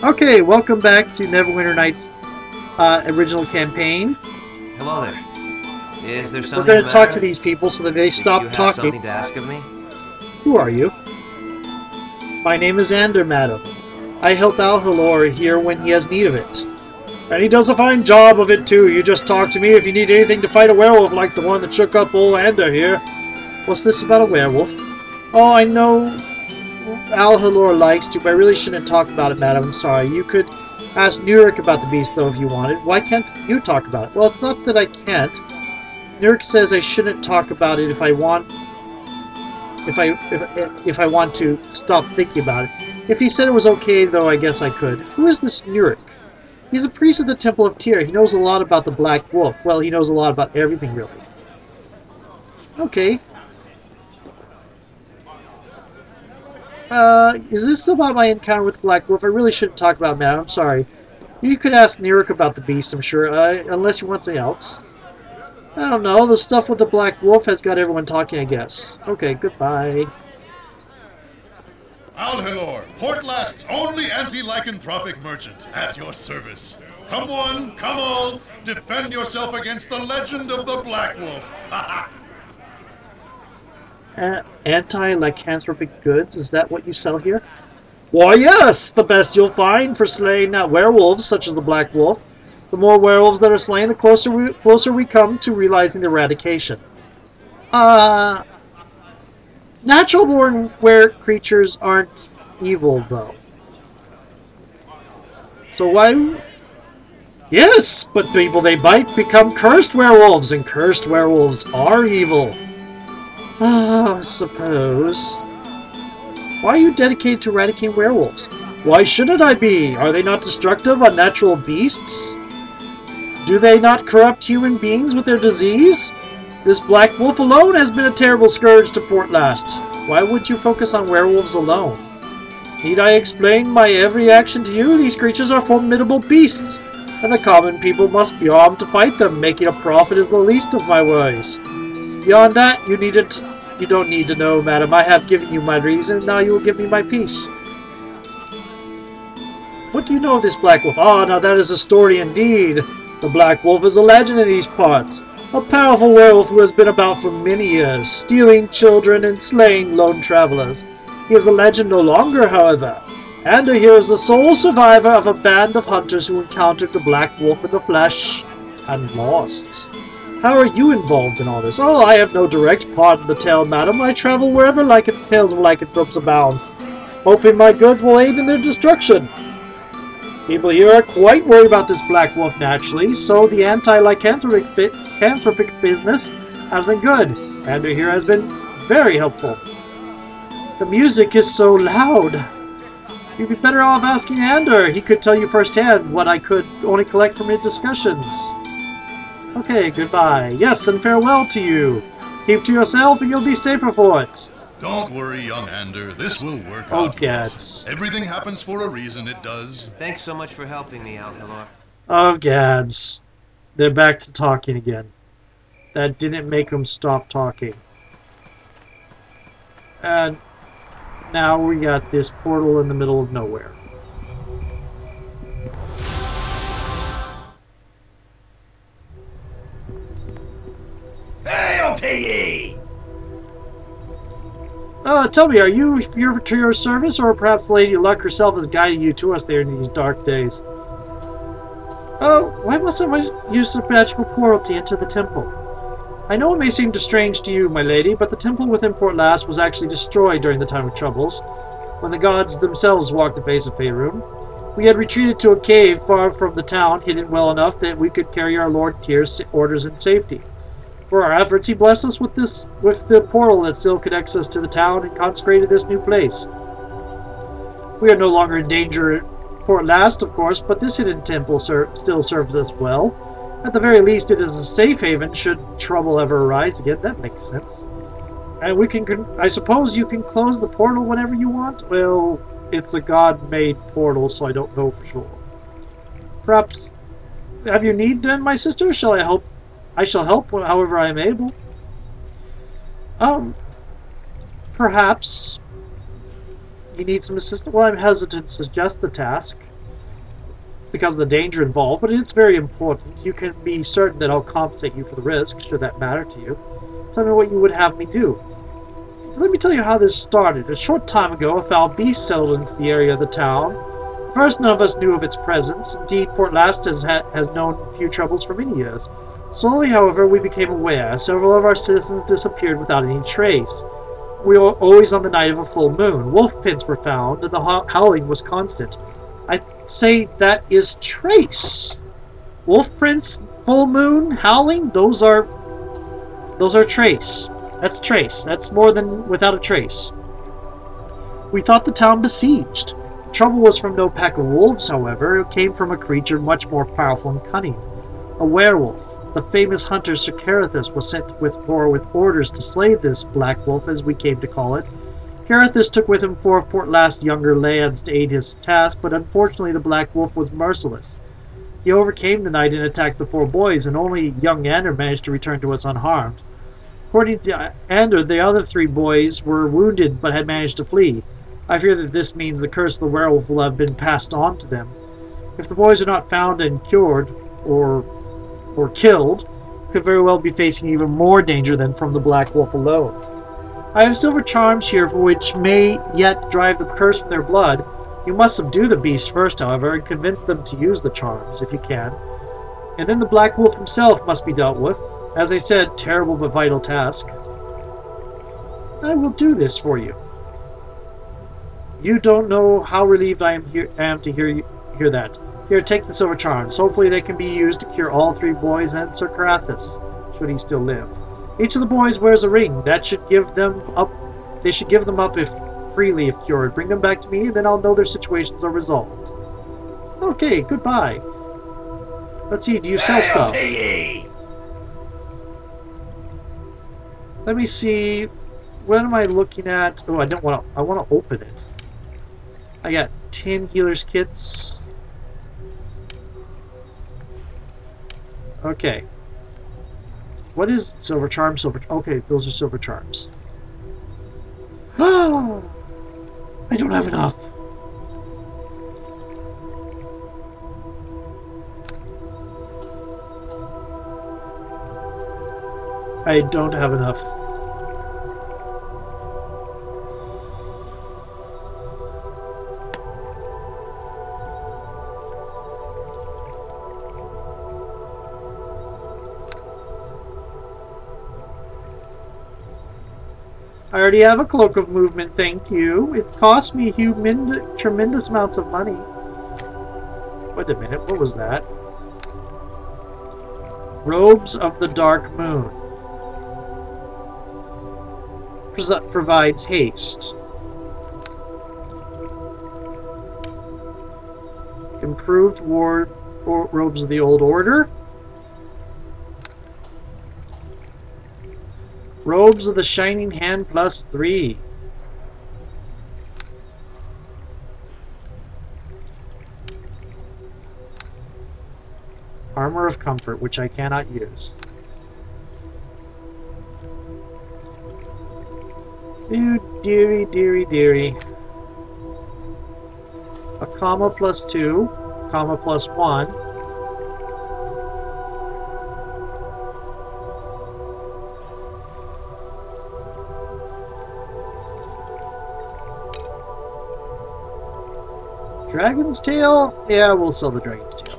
Okay, welcome back to Neverwinter Night's original campaign. Hello there. Is there We're something going the to talk matter? to these people so that they Do stop you have talking. something to ask of me? Who are you? My name is Ander, madam. I help Alhalor here when he has need of it. And he does a fine job of it too. You just talk to me if you need anything to fight a werewolf like the one that shook up old Ander here. What's this about a werewolf? Oh, I know Alhalor likes to, but I really shouldn't talk about it, madam. I'm sorry. You could ask Nurik about the beast, though, if you wanted. Why can't you talk about it? Well, it's not that I can't. Nurik says I shouldn't talk about it if I want to stop thinking about it. If he said it was okay, though, I guess I could. Who is this Nurik? He's a priest of the Temple of Tyr. He knows a lot about the Black Wolf. Well, he knows a lot about everything, really. Okay. Is this about my encounter with the Black Wolf? I really shouldn't talk about it, man. I'm sorry. You could ask Nurik about the beast, I'm sure, unless you want something else. I don't know. The stuff with the Black Wolf has got everyone talking, I guess. Okay, goodbye. Alhalor, Portlast's only anti-lycanthropic merchant, at your service. Come one, come all, defend yourself against the legend of the Black Wolf. Anti-lycanthropic goods? Is that what you sell here? Why, yes! The best you'll find for slaying werewolves, such as the Black Wolf. The more werewolves that are slain, the closer we come to realizing the eradication. Natural-born creatures aren't evil, though. So why... Yes, but people they bite become cursed werewolves, and cursed werewolves are evil. I suppose. Why are you dedicated to eradicating werewolves? Why shouldn't I be? Are they not destructive, unnatural beasts? Do they not corrupt human beings with their disease? This Black Wolf alone has been a terrible scourge to Portlast. Why would you focus on werewolves alone? Need I explain my every action to you? These creatures are formidable beasts, and the common people must be armed to fight them. Making a profit is the least of my worries. Beyond that, you don't need to know, madam. I have given you my reason, now you will give me my peace. What do you know of this Black Wolf? Ah, now that is a story indeed. The Black Wolf is a legend in these parts. A powerful werewolf who has been about for many years, stealing children and slaying lone travelers. He is a legend no longer, however. Ander here is the sole survivor of a band of hunters who encountered the Black Wolf in the flesh and lost. How are you involved in all this? Oh, I have no direct part in the tale, madam. I travel wherever tales of lycanthropes abound, hoping my goods will aid in their destruction. People here are quite worried about this Black Wolf, naturally, so the anti-lycanthropic business has been good. Ander here has been very helpful. The music is so loud. You'd be better off asking Ander. He could tell you firsthand what I could only collect from his discussions. Okay, goodbye. Yes, and farewell to you. Keep to yourself and you'll be safer for it. Don't worry, young Ander. This will work Oh, out. gads. Everything happens for a reason, it does. Thanks so much for helping me, Alhalor. Oh, gads. They're back to talking again. That didn't make them stop talking. And now we got this portal in the middle of nowhere. Hail to ye! Tell me, are you here to your service, or perhaps Lady Luck herself is guiding you to us there in these dark days? Why mustn't I use the magical portal to enter the temple? I know it may seem strange to you, my lady, but the temple within Portlast was actually destroyed during the time of troubles, when the gods themselves walked the face of Faerun. We had retreated to a cave far from the town, hidden well enough that we could carry our Lord Tyr's orders in safety. For our efforts, he blessed us with the portal that still connects us to the town and consecrated this new place. We are no longer in danger at Portlast, of course, but this hidden temple still serves us well. At the very least, it is a safe haven should trouble ever arise again. That makes sense. And we can, I suppose you can close the portal whenever you want? Well, it's a god-made portal, so I don't know for sure. Perhaps, have you need then, my sister? Shall I help? I shall help however I am able. Perhaps you need some assistance. Well, I'm hesitant to suggest the task. because of the danger involved, but it's very important. You can be certain that I'll compensate you for the risk, should that matter to you. Tell me what you would have me do. Let me tell you how this started. A short time ago, a foul beast settled into the area of the town. At first, none of us knew of its presence. Indeed, Port Last has known few troubles for many years. Slowly, however, we became aware. Several of our citizens disappeared without any trace. We were always on the night of a full moon. Wolf prints were found, and the howling was constant. I'd say that is trace. Wolf prints, full moon, howling, those are trace. That's trace. That's more than without a trace. We thought the town besieged. The trouble was from no pack of wolves, however. It came from a creature much more powerful and cunning. A werewolf. The famous hunter Sir Carithus was sent with orders to slay this black wolf, as we came to call it. Carithus took with him 4 of Port Last's younger lads to aid his task, but unfortunately the black wolf was merciless. He overcame the knight and attacked the 4 boys, and only young Ander managed to return to us unharmed. According to Ander, the other 3 boys were wounded but had managed to flee. I fear that this means the curse of the werewolf will have been passed on to them. If the boys are not found and cured, or killed, could very well be facing even more danger than from the black wolf alone. I have silver charms here which may yet drive the curse from their blood. You must subdue the beast first, however, and convince them to use the charms, if you can. And then the black wolf himself must be dealt with. As I said, terrible but vital task. I will do this for you. You don't know how relieved I am to hear that. Here, take the silver charms. Hopefully they can be used to cure all 3 boys and Sir Carithus, should he still live. Each of the boys wears a ring. That should give them up. They should give them up freely if cured. Bring them back to me, and then I'll know their situations are resolved. Okay, goodbye. Let's see, do you sell stuff? Let me see. What am I looking at? Oh, I want to open it. I got 10 healers kits. Okay. What is silver charm? Okay, those are silver charms. Oh, I don't have enough. I don't have enough. I already have a cloak of movement, thank you. It cost me tremendous amounts of money. Wait a minute, what was that? Robes of the Dark Moon. Provides haste. Improved robes of the Old Order. Robes of the Shining Hand +3. Armor of Comfort, which I cannot use. Ooh, dearie, dearie, dearie. A comma +2, comma +1. Dragon's Tail? Yeah, we'll sell the Dragon's Tail.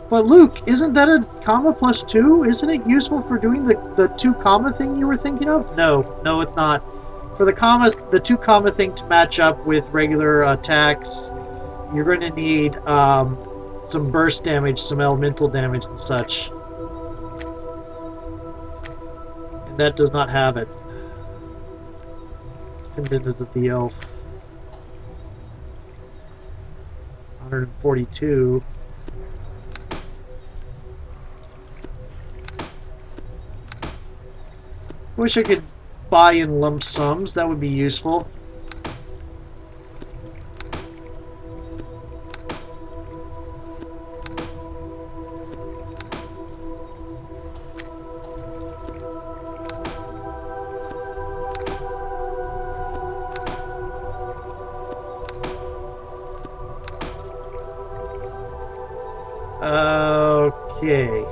But Luke, isn't that a comma +2? Isn't it useful for doing the 2 comma thing you were thinking of? No, it's not. For the 2 comma thing to match up with regular attacks, you're going to need some burst damage, some elemental damage and such. And that does not have it. Convented of the elf. 142. Wish I could buy in lump sums. That would be useful. Okay.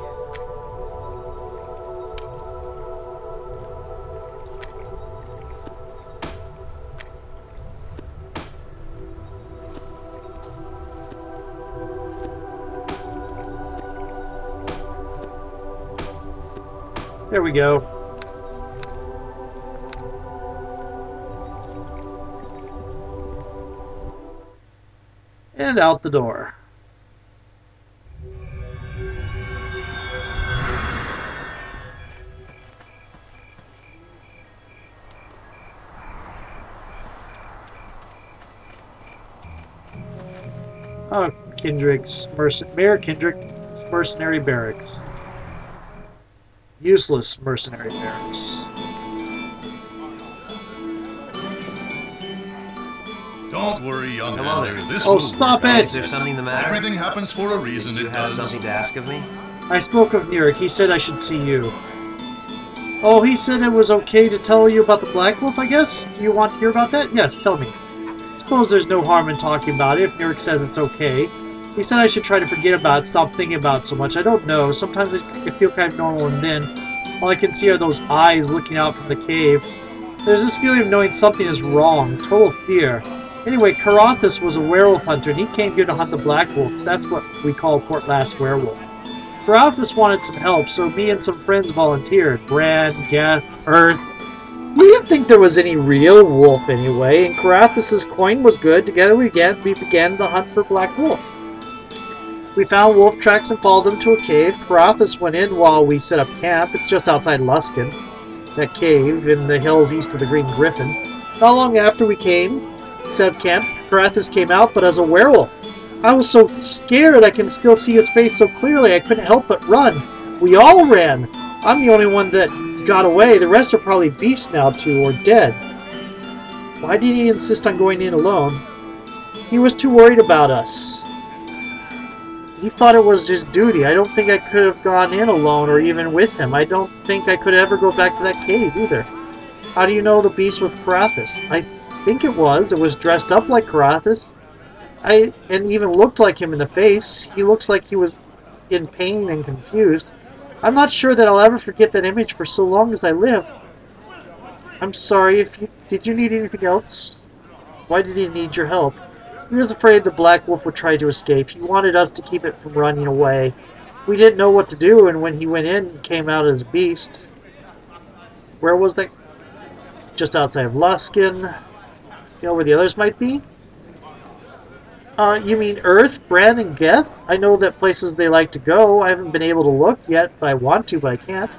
There we go. And out the door. Oh, Mayor Kendrick's mercenary barracks. Useless mercenary barracks. Don't worry, young Hello man. there. This Oh, will stop work out. it! Is there something the matter? Everything happens for a reason. Do you It have does. something to ask of me? I spoke of Neric. He said I should see you. Oh, he said it was okay to tell you about the Black Wolf, I guess? Do you want to hear about that? Yes, tell me. Suppose there's no harm in talking about it if Neric says it's okay. He said I should try to forget about it, stop thinking about it so much. I don't know. Sometimes it can feel kind of normal, and then all I can see are those eyes looking out from the cave. There's this feeling of knowing something is wrong. Total fear. Anyway, Karathis was a werewolf hunter, and he came here to hunt the Black Wolf. That's what we call Port Last Werewolf. Karathis wanted some help, so me and some friends volunteered. Bran, Geth, Earth. We didn't think there was any real wolf anyway, and Karathis's coin was good. Together we began the hunt for Black Wolf. We found wolf tracks and followed them to a cave. Karathis went in while we set up camp. It's just outside Luskan, that cave in the hills east of the Green Griffin. Not long after we set up camp, Karathis came out, but as a werewolf. I was so scared I can still see his face so clearly I couldn't help but run. We all ran. I'm the only one that got away. The rest are probably beasts now too, or dead. Why did he insist on going in alone? He was too worried about us. He thought it was his duty. I don't think I could have gone in alone or even with him. I don't think I could ever go back to that cave either. How do you know the beast was Karathis? I think it was. It was dressed up like Karathis. And even looked like him in the face. He looks like he was in pain and confused. I'm not sure that I'll ever forget that image for so long as I live. I'm sorry. Did you need anything else? Why did he need your help? He was afraid the Black Wolf would try to escape. He wanted us to keep it from running away. We didn't know what to do, and when he went in, he came out as a beast. Where was that? Just outside of Luskan. You know where the others might be? You mean Earth, Bran, and Geth? I know that places they like to go. I haven't been able to look yet. I want to, but I can't.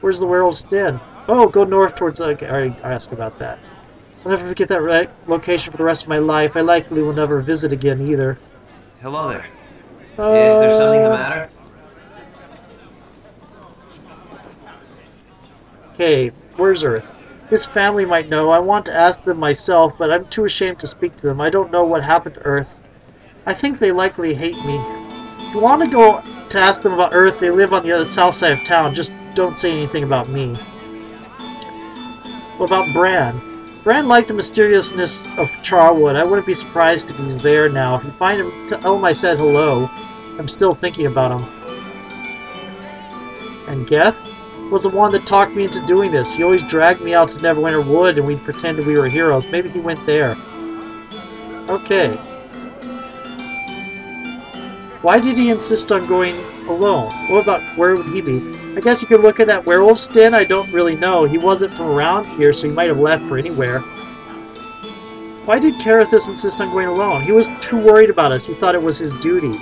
Where's the werewolf's den? Oh, go north towards... Okay, I already asked about that. I'll never forget that location for the rest of my life. I likely will never visit again either. Hello there. Is there something the matter? Okay, where's Earth? His family might know. I want to ask them myself, but I'm too ashamed to speak to them. I don't know what happened to Earth. I think they likely hate me. If you want to go to ask them about Earth, they live on the other south side of town. Just don't say anything about me. What about Bran? Bran liked the mysteriousness of Charwood. I wouldn't be surprised if he's there now. If you find him, tell him I said hello. I'm still thinking about him. And Geth was the one that talked me into doing this. He always dragged me out to Neverwinter Wood and we'd pretended we were heroes. Maybe he went there. Okay. Why did he insist on going alone? What about where would he be? I guess you could look at that werewolf's den. I don't really know. He wasn't from around here, so he might have left for anywhere. Why did Karathis insist on going alone? He was too worried about us. He thought it was his duty.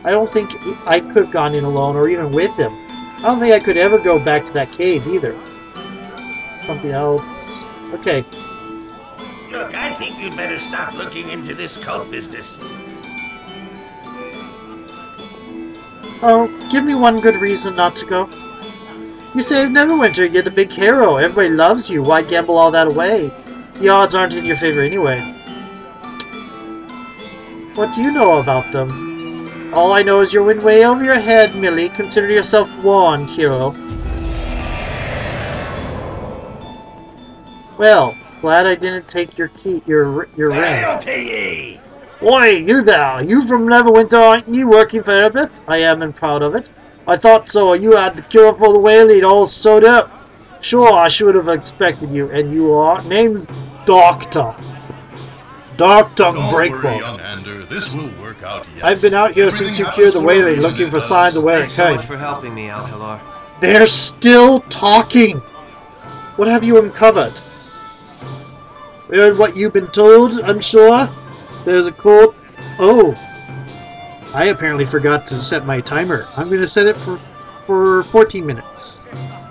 I don't think I could have gone in alone or even with him. I don't think I could ever go back to that cave either. Something else. Okay. Look, I think you'd better stop looking into this cult business. Oh, give me one good reason not to go. You saved Neverwinter, you're the big hero. Everybody loves you. Why gamble all that away? The odds aren't in your favor anyway. What do you know about them? All I know is you went way over your head, Millie. Consider yourself warned, hero. Well, glad I didn't take your ring. Hail to ye! Oi, you there! You from Neverwinter, aren't you, working for Erebeth? I am and proud of it. I thought so. You had the cure for the whaling all sewed up. Sure, I should have expected you. And you are? Name's Doctor. Doctor Don't worry, Breakbolt. young Ander. This will work out yet. I've been out here Everything since you happens cured the for a whaling, reason, looking it for does. signs of wearing Thanks so much kind. for helping me out, Hilar. They're still talking. What have you uncovered? We heard what you've been told, I'm sure. There's a court. Oh. I apparently forgot to set my timer. I'm going to set it for 14 minutes.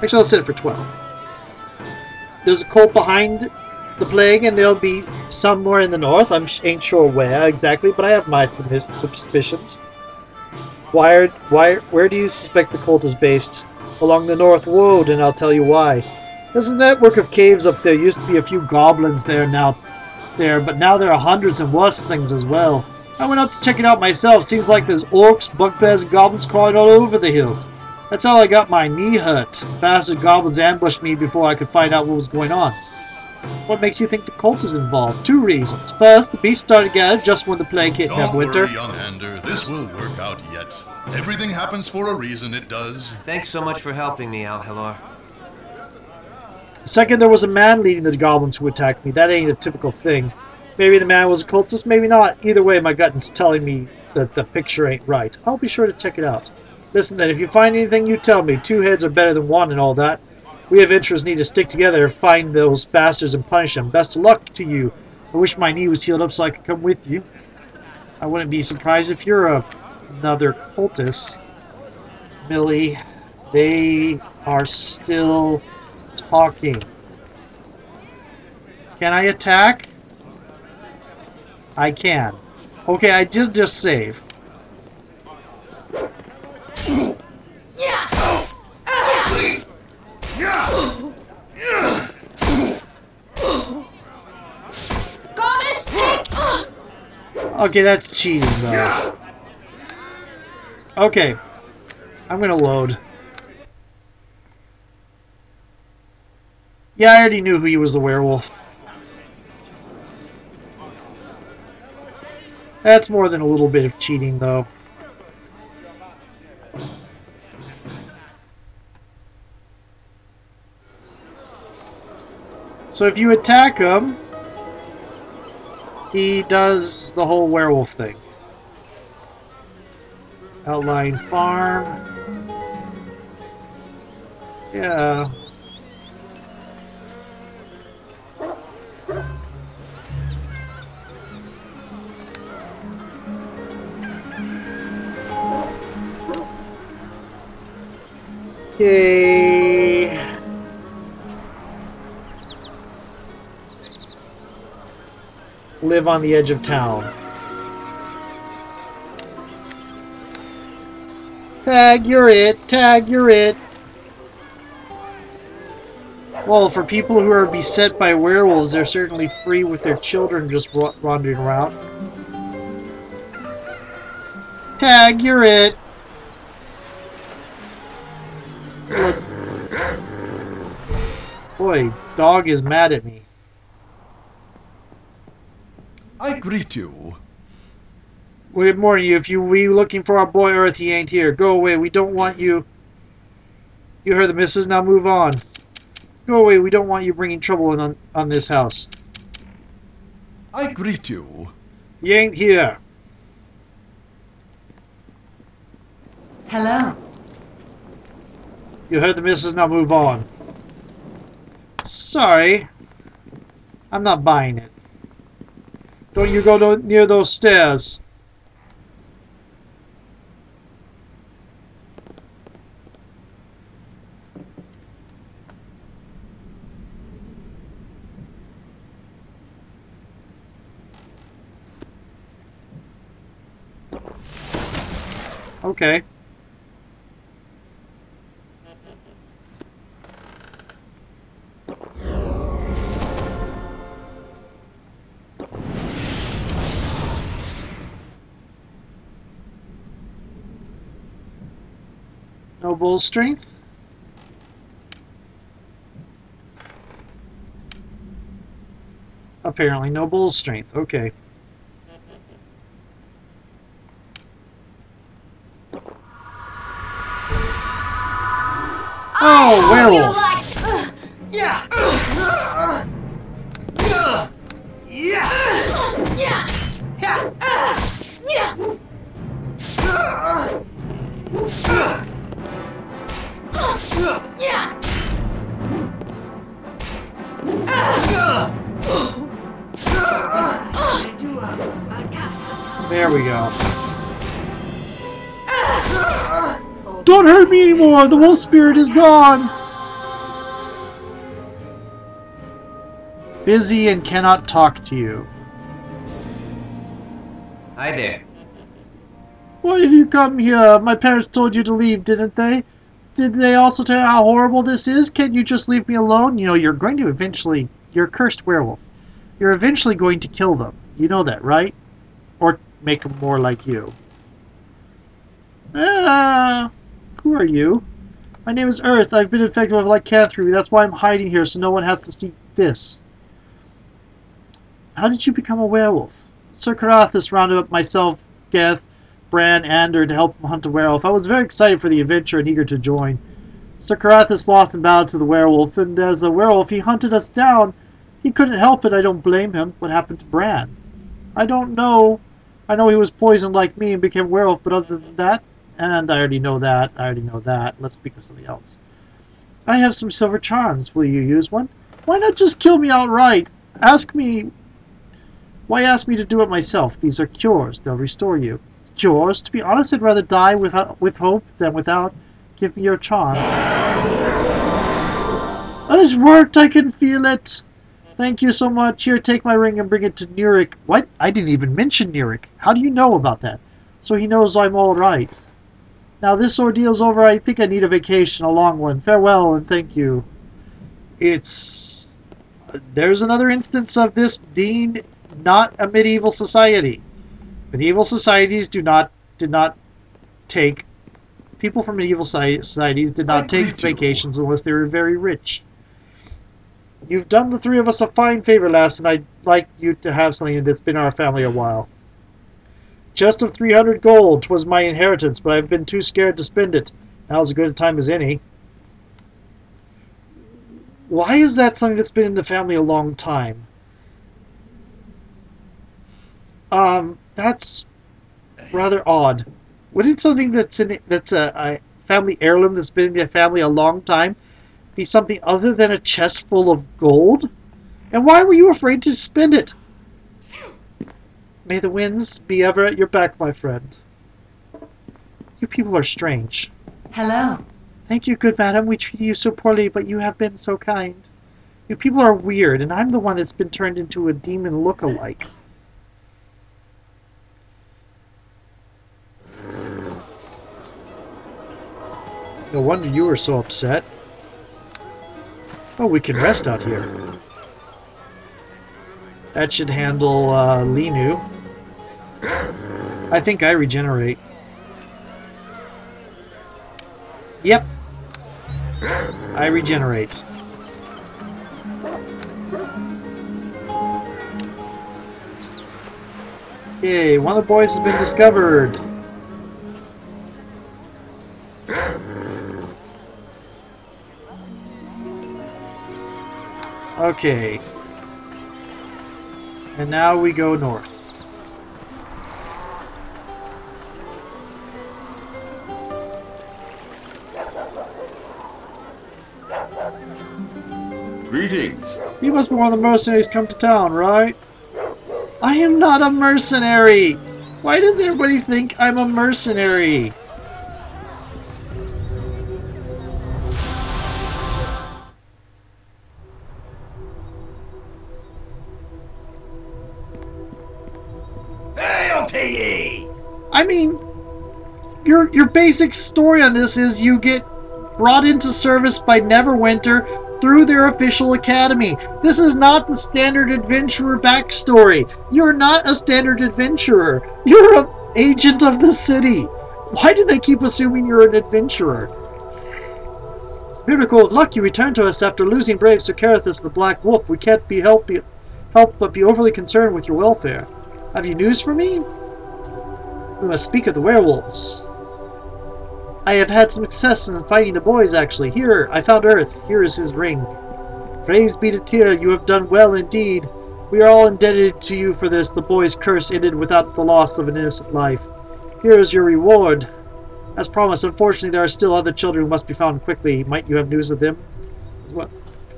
Actually, I'll set it for 12. There's a cult behind the plague, and there'll be somewhere in the north. Ain't sure where exactly, but I have my suspicions. Where do you suspect the cult is based? Along the North Road, and I'll tell you why. There's a network of caves up there. Used to be a few goblins there, but now there are hundreds and worse things as well. I went out to check it out myself. Seems like there's orcs, bugbears, and goblins crawling all over the hills. That's how I got my knee hurt. Bastard goblins ambushed me before I could find out what was going on. What makes you think the cult is involved? 2 reasons. First, the beast started gathering just when the plague hit Neverwinter. Don't worry, young Ander. This will work out yet. Everything happens for a reason, it does. Thanks so much for helping me out, Hilar. Second, there was a man leading the goblins who attacked me. That ain't a typical thing. Maybe the man was a cultist, maybe not. Either way, my gut is telling me that the picture ain't right. I'll be sure to check it out. Listen then, if you find anything, you tell me. 2 heads are better than 1 and all that. We adventurers need to stick together, find those bastards and punish them. Best of luck to you. I wish my knee was healed up so I could come with you. I wouldn't be surprised if you're another cultist. Millie, they are still talking. Can I attack? I can. Okay, I just save. Goddess, take. Okay, that's cheating though. Okay, I'm gonna load. Yeah, I already knew he was the werewolf. That's more than a little bit of cheating, though. So if you attack him, he does the whole werewolf thing. Outlying farm. Yeah. Okay. Live on the edge of town. Tag, you're it. Tag, you're it. Well, for people who are beset by werewolves, they're certainly free with their children just wandering around. Tag, you're it. Look. Boy, dog is mad at me. I greet you. Good morning, if you we looking for our boy Earth, he ain't here. Go away, we don't want you. You heard the missus, now move on. Go away, we don't want you bringing trouble on this house. I greet you. You ain't here. Hello. You heard the missus, now move on. Sorry. I'm not buying it. Don't you go near those stairs. Okay. No bull strength? Apparently no bull strength. Okay. There we go. Don't hurt me anymore! The wolf spirit is gone! Busy and cannot talk to you. Hi there. Why did you come here? My parents told you to leave, didn't they? Did they also tell you how horrible this is? Can't you just leave me alone? You know, you're going to eventually... You're a cursed werewolf. You're eventually going to kill them. You know that, right? Or make them more like you. Who are you? My name is Earth. I've been infected with lycanthropy. That's why I'm hiding here, so no one has to see this. How did you become a werewolf? Sir Carathis rounded up myself, Geth, Bran, Ander to help him hunt a werewolf. I was very excited for the adventure and eager to join. Sir Carathis lost in battle to the werewolf, and as a werewolf he hunted us down. He couldn't help it. I don't blame him. What happened to Bran? I don't know. I know he was poisoned like me and became a werewolf, but other than that, and I already know that, let's speak of something else. I have some silver charms. Will you use one? Why not just kill me outright? Why ask me to do it myself? These are cures. They'll restore you. Cures? To be honest, I'd rather die with hope than without. Give me your charm. It's worked. I can feel it. Thank you so much. Here, take my ring and bring it to Nurik. What? I didn't even mention Nurik. How do you know about that? So he knows I'm all right. Now this ordeal's over. I think I need a vacation, a long one. Farewell and thank you. There's another instance of this being not a medieval society. Medieval societies did not take... People from medieval societies did not take vacations unless they were very rich. You've done the three of us a fine favor, lass, and I'd like you to have something that's been in our family a while. Chest of 300 gold. 'Twas my inheritance, but I've been too scared to spend it. Now's as good a time as any. Why is that something that's been in the family a long time? That's rather odd. Wouldn't something that's a family heirloom that's been in the family a long time be something other than a chest full of gold? And why were you afraid to spend it? May the winds be ever at your back, my friend. You people are strange. Hello. Thank you, good madam. We treated you so poorly, but you have been so kind. You people are weird, and I'm the one that's been turned into a demon look-alike. No wonder you were so upset. Oh, we can rest out here. That should handle Linu. I think I regenerate. Yep. I regenerate. Okay, one of the boys has been discovered. Okay. And now we go north. Greetings. You must be one of the mercenaries come to town, right? I am not a mercenary! Why does everybody think I'm a mercenary? I mean, your basic story on this is you get brought into service by Neverwinter through their official academy. This is not the standard adventurer backstory. You're not a standard adventurer. You're an agent of the city. Why do they keep assuming you're an adventurer? Miracle of luck, you returned to us after losing brave Sir Carathis the Black Wolf. We can't help but be overly concerned with your welfare. Have you news for me? We must speak of the werewolves. I have had some success in fighting the boys, actually. Here, I found Earth. Here is his ring. Praise be to Tyr, you have done well indeed. We are all indebted to you for this. The boy's curse ended without the loss of an innocent life. Here is your reward. As promised, unfortunately, there are still other children who must be found quickly. Might you have news of them? Well,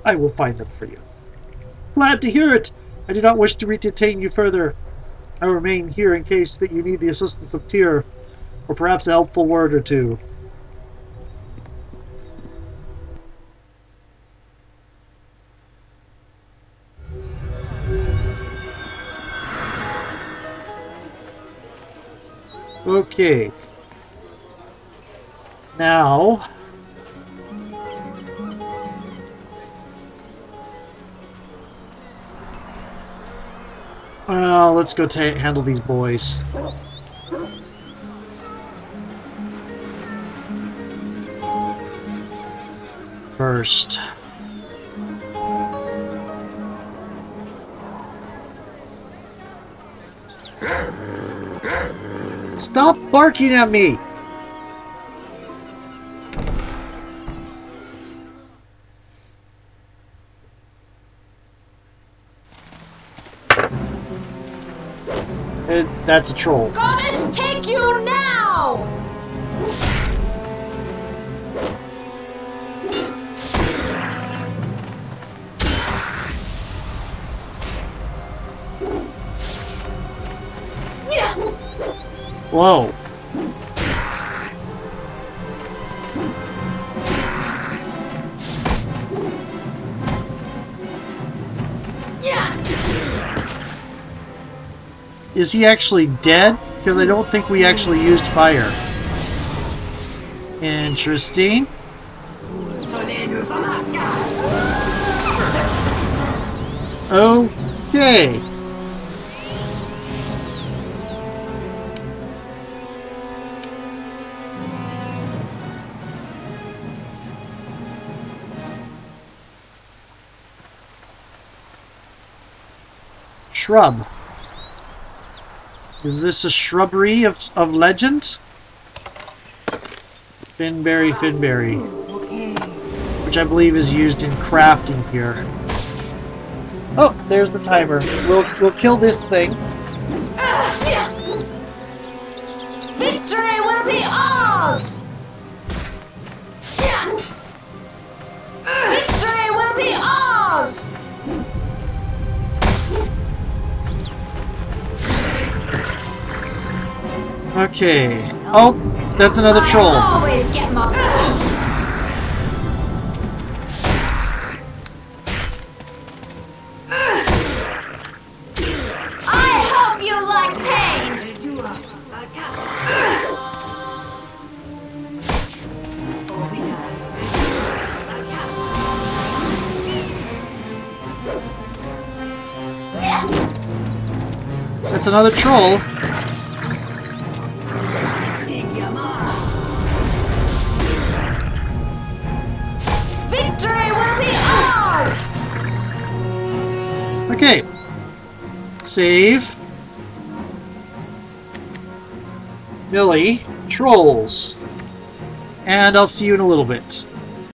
I will find them for you. Glad to hear it. I do not wish to detain you further. I will remain here in case that you need the assistance of Tyr, or perhaps a helpful word or two. Okay. Now... well, let's go handle these boys. First. Stop barking at me! That's a troll. Goddess, take you now! Whoa. Is he actually dead? Because I don't think we actually used fire. Interesting. Okay. Shrub. Is this a shrubbery of legend? Finberry, Finberry. Which I believe is used in crafting here. Oh, there's the timer. We'll kill this thing. Victory will be ours! Victory will be ours! Okay. Oh, that's another troll. I always get my... I hope you like pain! That's another troll. Victory will be ours! Okay. Save. Millie. Trolls. And I'll see you in a little bit.